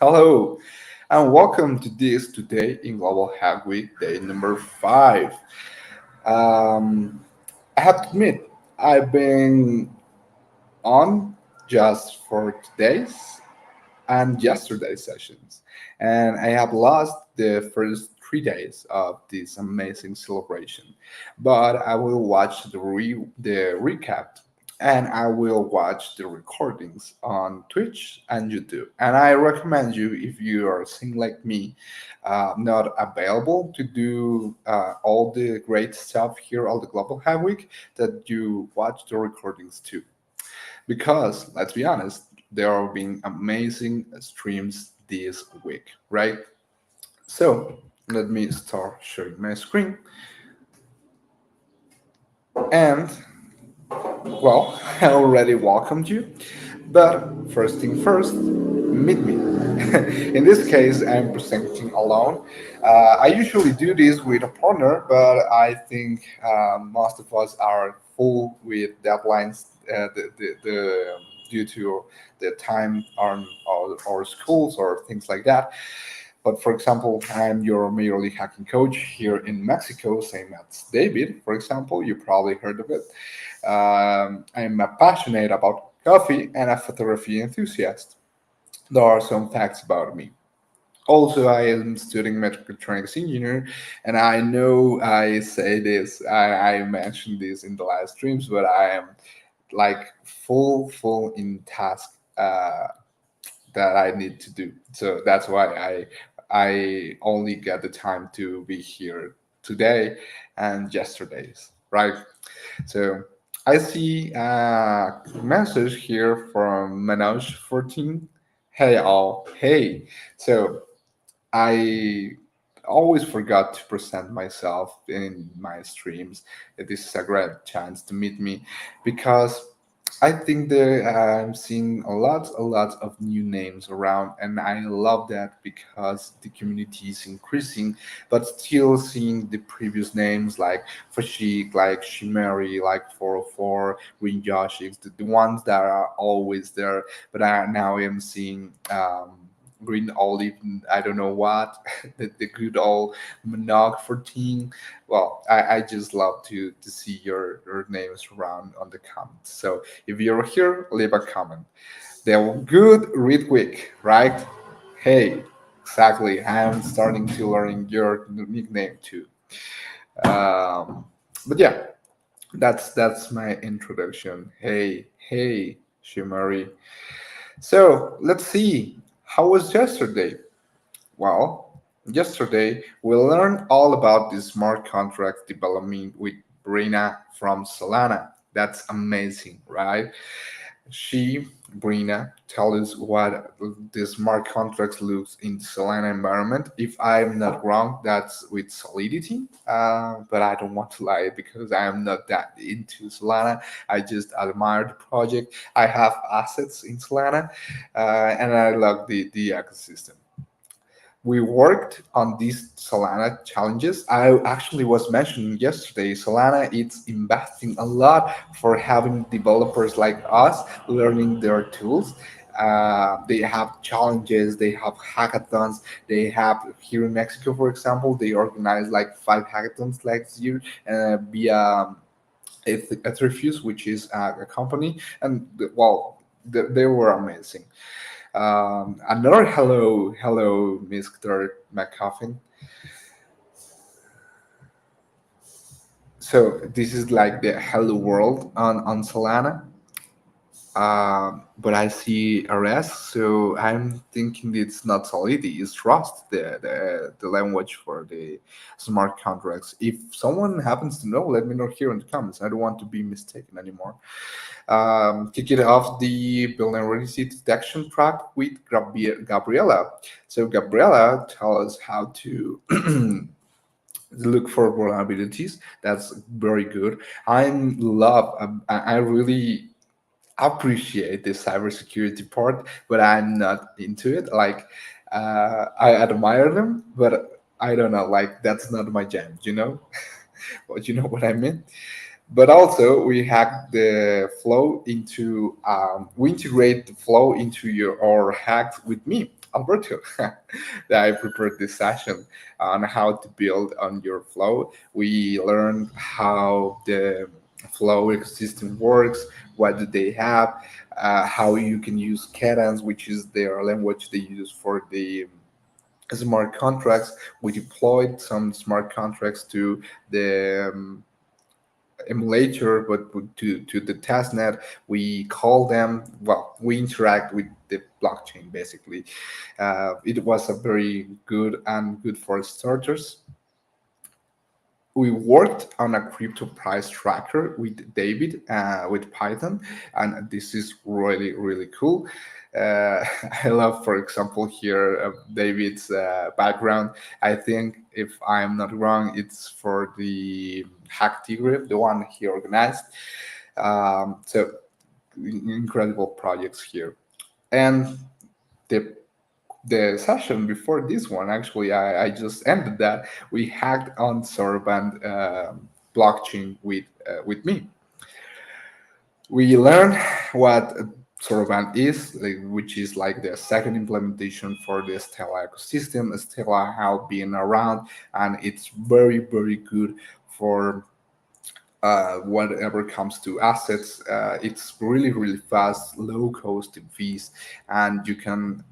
Hello, and welcome to this Today in Global Hack Week, day number 5. Um, I have to admit, I've been on just for today's and yesterday's sessions, and I have lost the first 3 days of this amazing celebration. But I will watch the recap, and I will watch the recordings on Twitch and YouTube. And I recommend you, if you are seeing like me, not available to do all the great stuff here, all the Global Hack Week, that you watch the recordings too, because let's be honest, there have been amazing streams this week, right? So let me start sharing my screen. And well, I already welcomed you, but first thing first, meet me. In this case, I'm presenting alone. I usually do this with a partner, but I think most of us are full with deadlines due to the time on our schools or things like that. But for example, I'm your Major League Hacking coach here in Mexico, same as David, for example. You probably heard of it. I'm passionate about coffee and a photography enthusiast. There are some facts about me. Also, I am studying mechatronics engineer, and I know I say this, I mentioned this in the last streams, but I am like full in task that I need to do. So that's why I only get the time to be here today and yesterday's, right? So I see a message here from Manoj14. Hey all, hey. So I always forgot to present myself in my streams. This is a great chance to meet me because I think that I'm seeing a lot of new names around, and I love that because the community is increasing, but still seeing the previous names like Fashik, like Shimeri, like 404, Green Joshix, the ones that are always there. But now I'm seeing Green Olive, I don't know what, the good old Monog 14. Well, I just love to see your names around on the comments. So if you're here, leave a comment. They're good read quick, right? Hey, exactly. I'm starting to learn your nickname too. Um, but yeah, that's my introduction. Hey, Shimari. So let's see. How was yesterday? Well, yesterday we learned all about the smart contract development with Brina from Solana. That's amazing, right? She, Brina, tell us what the smart contracts looks in Solana environment. If I'm not wrong, that's with Solidity. But I don't want to lie because I am not that into Solana. I just admire the project. I have assets in Solana, and I love the ecosystem. We worked on these Solana challenges. I actually was mentioning yesterday, Solana is investing a lot for having developers like us learning their tools. They have challenges, they have hackathons. They have here in Mexico, for example, they organized like 5 hackathons last year via Etherfuse, which is a company, and well, they were amazing. Another hello, Mr. McCuffin. So this is like the hello world on Solana. But I see arrest, so I'm thinking it's not Solidity, it's Rust, the language for the smart contracts. If someone happens to know, let me know here in the comments. I don't want to be mistaken anymore. Kick it off the vulnerability detection track with Gabriela. So Gabriela tell us how to look for vulnerabilities. That's very good. I really appreciate the cybersecurity part, but I'm not into it. Like, I admire them, but I don't know. Like, that's not my jam. You know, but you know what I mean. But also, we integrate the flow into your or hack with me. Alberto that I prepared this session on how to build on your flow. We learned how the flow ecosystem works, what do they have, how you can use cadence, which is their language they use for the smart contracts. We deployed some smart contracts to the emulator, but to the testnet. We call them, well, we interact with the blockchain basically. It was a very good and good for starters. We worked on a crypto price tracker with David with Python, and this is really really cool. I love, for example, here David's background. I think, if I'm not wrong, it's for the Hack Tigre, the one he organized. So incredible projects here. And the session before this one, actually, I just ended that. We hacked on Sorband blockchain with me. We learned what Sorband is, like, which is like the second implementation for the Stella ecosystem. Stella have been around, and it's very very good for whatever comes to assets. It's really really fast, low cost in fees, and you can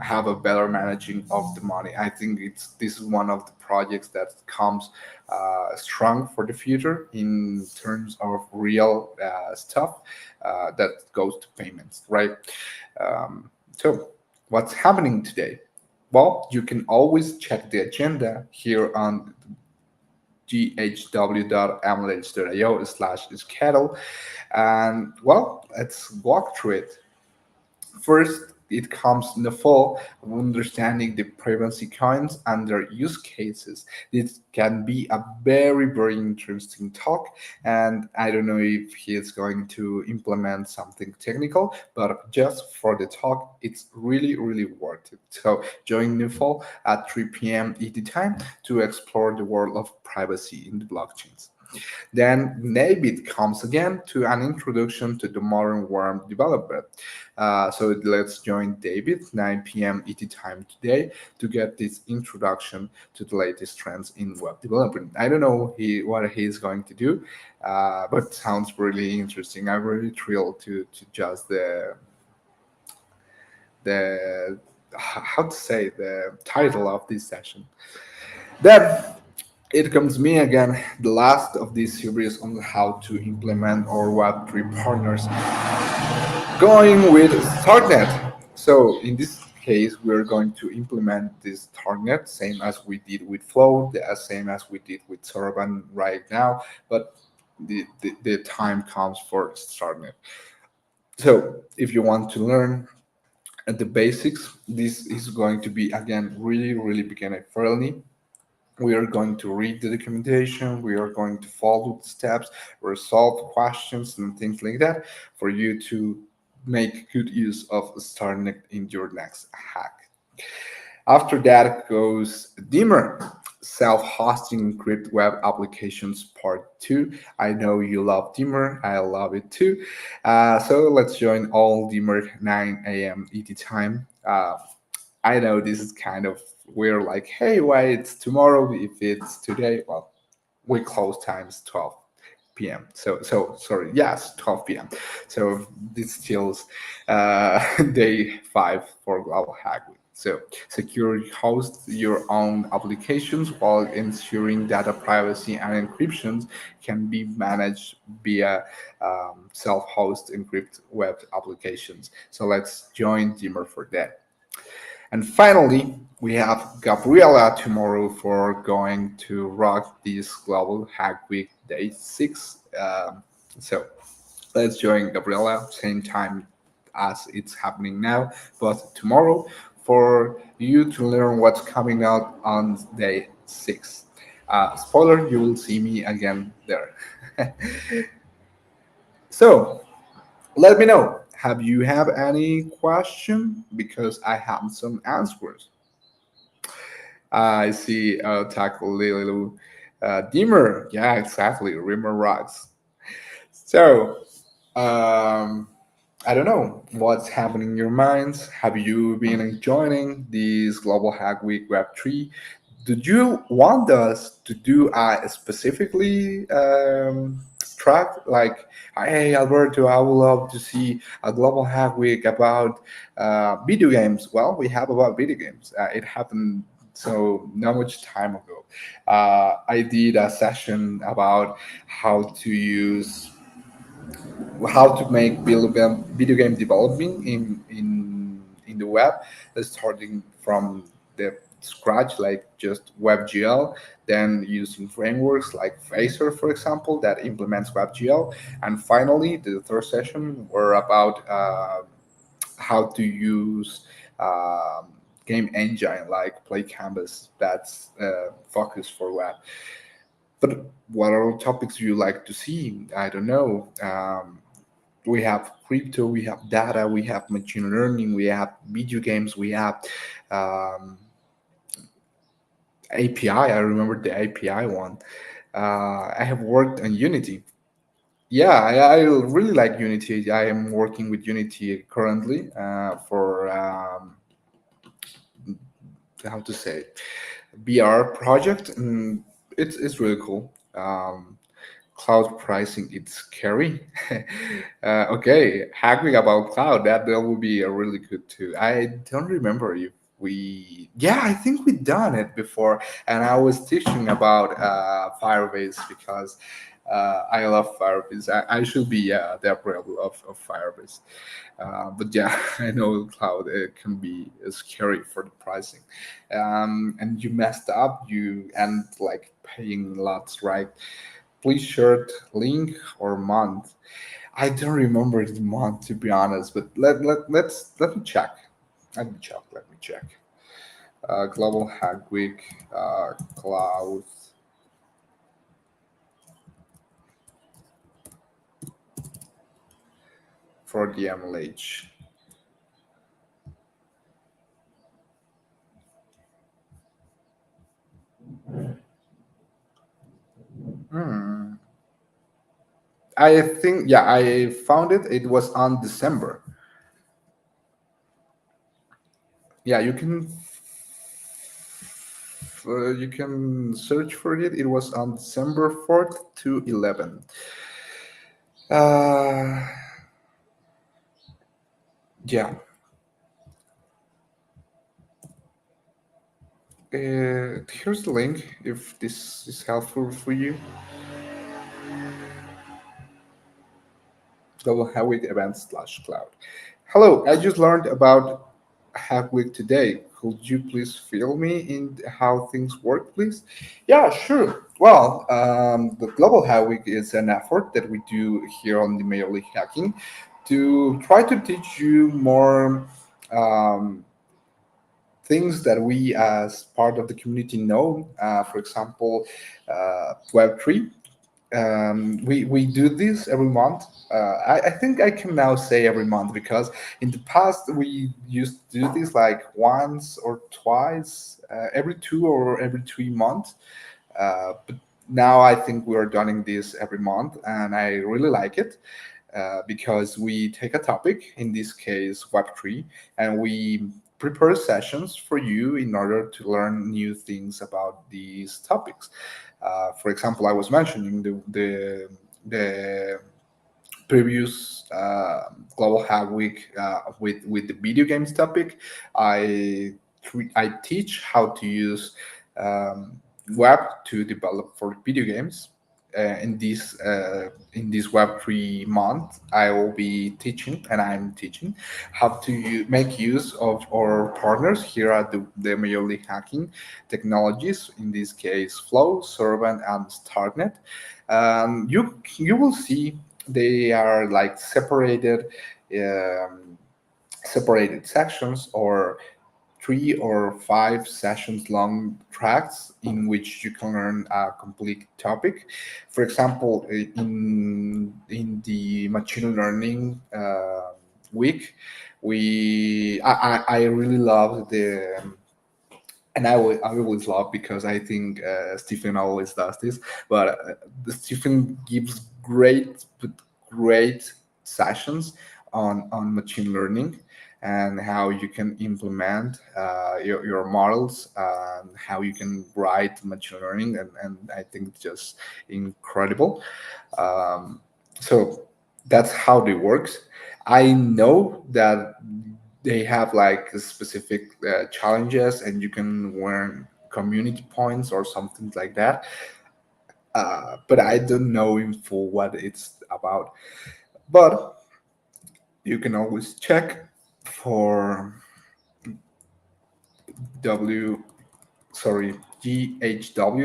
have a better managing of the money. I think this is one of the projects that comes strong for the future in terms of real stuff that goes to payments, right? So what's happening today? Well, you can always check the agenda here on ghw.amulets.io/schedule. And well, let's walk through it. First, it comes in the fall of understanding the privacy coins and their use cases. This can be a very, very interesting talk, and I don't know if he is going to implement something technical, but just for the talk, it's really, really worth it. So join the fall at 3 p.m. ET time to explore the world of privacy in the blockchains. Then Navid comes again to an introduction to the modern web developer. So let's join David 9 p.m. ET time today to get this introduction to the latest trends in web development. I don't know what he's going to do, but sounds really interesting. I'm really thrilled to just the how to say the title of this session. Then it comes me again, the last of this series on how to implement our Web3 partners, going with Startnet. So in this case, we're going to implement this Startnet, same as we did with Flow, the same as we did with Soroban right now, but the time comes for Startnet. So if you want to learn the basics, this is going to be, again, really, really beginner friendly. We are going to read the documentation, we are going to follow the steps, resolve questions and things like that for you to make good use of Starnet in your next hack. After that goes Dimmer, self-hosting encrypt web applications part 2. I know you love Dimmer, I love it too. So let's join all Dimmer 9 a.m. ET time. I know this is kind of weird, like, hey, why it's tomorrow if it's today? Well, we close times 12 p.m. So sorry, yes, 12 p.m. So this chills day 5 for Global Hack Week. So securely host your own applications while ensuring data privacy and encryptions can be managed via self-host encrypt web applications. So let's join Dimmer for that. And finally, we have Gabriela tomorrow for going to rock this Global Hack Week Day 6. So let's join Gabriela, same time as it's happening now, but tomorrow for you to learn what's coming out on day 6. Spoiler, you will see me again there. So let me know. Have you have any question? Because I have some answers. I see Tackle Lilu. Dimmer, yeah, exactly. Rimmer rocks. So, um, I don't know what's happening in your minds. Have you been enjoying this Global Hack Week Web3? Did you want us to do a specifically track like, hey Alberto, I would love to see a Global Hack Week about video games? Well, we have about video games. It happened so not much time ago. I did a session about how to use how to make video game developing in the web, starting from the scratch, like just WebGL, then using frameworks like Phaser, for example, that implements WebGL, and finally the third session were about how to use um, game engine like Play Canvas that's focused for web. But what other topics do you like to see? I don't know. We have crypto, we have data, we have machine learning, we have video games, we have um, API. I remember the API one. I have worked on Unity. Yeah, I really like Unity. I am working with Unity currently for how to say BR project, and it's really cool. Cloud pricing, it's scary. Okay, hacking about cloud, that would be a really good too. I don't remember if yeah, I think we done it before, and I was teaching about Firebase because I love Firebase. I should be the approval of Firebase. But yeah, I know cloud it can be scary for the pricing, and you messed up, you end like paying lots, right? Please shirt link or month. I don't remember the month to be honest, but let me check. Let me check. Global Hack Week, cloud for the MLH. Hmm. I think yeah, I found it. It was on December. Yeah, you can search for it. It was on December 4th to 11th. Uh, yeah. Here's the link if this is helpful for you. Global Hack Week events / cloud. Hello, I just learned about Hack Week today. Could you please fill me in how things work, please? Yeah, sure. Well, the Global Hack Week is an effort that we do here on the Major League Hacking to try to teach you more things that we as part of the community know. For example, Web3. We do this every month. I think I can now say every month because in the past we used to do this like once or twice, every 2 or every 3 months. But now I think we are doing this every month, and I really like it because we take a topic, in this case Web3, and we prepare sessions for you in order to learn new things about these topics. For example, I was mentioning the previous Global Hack Week with the video games topic. I teach how to use web to develop for video games. In this Web3 month, I will be teaching, and I'm teaching how to make use of our partners here at the Major League Hacking technologies. In this case, Flow, Servant, and Startnet. You will see they are like um, separated sections or 3 or 5 sessions long tracks in which you can learn a complete topic. For example, in the machine learning week, I really love the and I always love because I think Stephen always does this, but Stephen gives great sessions on machine learning and how you can implement your models and how you can write machine learning, and I think it's just incredible. Um, so that's how it works. I know that they have like specific challenges, and you can earn community points or something like that. But I don't know in full what it's about. But you can always check for w sorry ghw.mlh.io,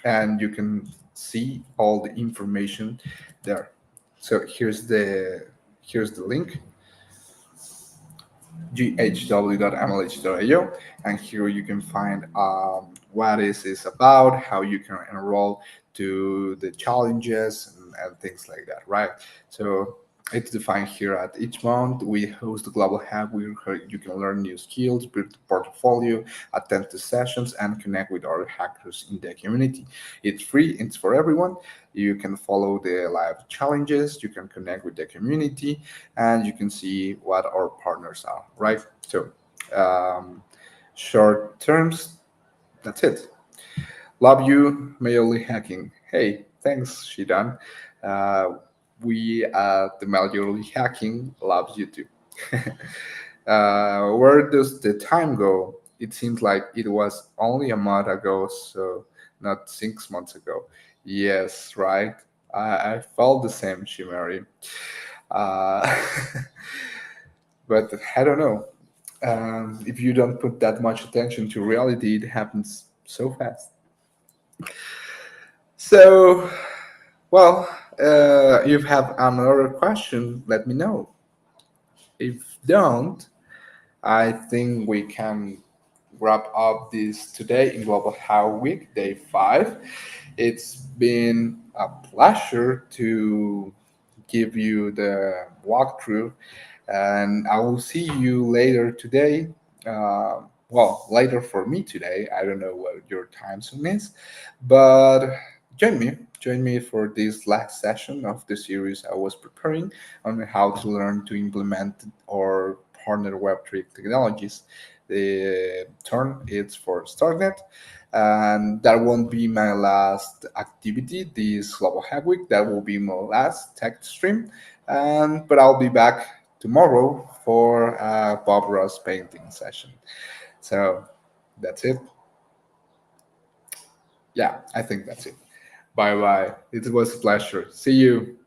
and you can see all the information there. So here's the link, ghw.mlh.io, and here you can find what is about, how you can enroll to the challenges and things like that, right? So it's defined here at each month. We host the Global Hub where you can learn new skills, build a portfolio, attend to sessions, and connect with other hackers in the community. It's free, it's for everyone. You can follow the live challenges, you can connect with the community, and you can see what our partners are, right? So, um, short terms, that's it. Love you, Majorly Hacking. Hey, thanks, Shidan. Uh, we at the Majorly Hacking loves you too. Where does the time go? It seems like it was only a month ago, so not 6 months ago. Yes, right. I felt the same, Shimari. Uh, but I don't know. If you don't put that much attention to reality, it happens so fast. So, well, if you have another question, let me know. If don't, I think we can wrap up this today in Global How Week, day 5. It's been a pleasure to give you the walkthrough, and I will see you later today. Well, later for me today. I don't know what your time zone is, but join me. Join me for this last session of the series I was preparing on how to learn to implement or partner Web3 technologies. The turn is for StartNet, and that won't be my last activity this Global Hack Week. That will be my last tech stream, and but I'll be back tomorrow for a Bob Ross painting session. So that's it. Yeah, I think that's it. Bye bye. It was a pleasure. See you.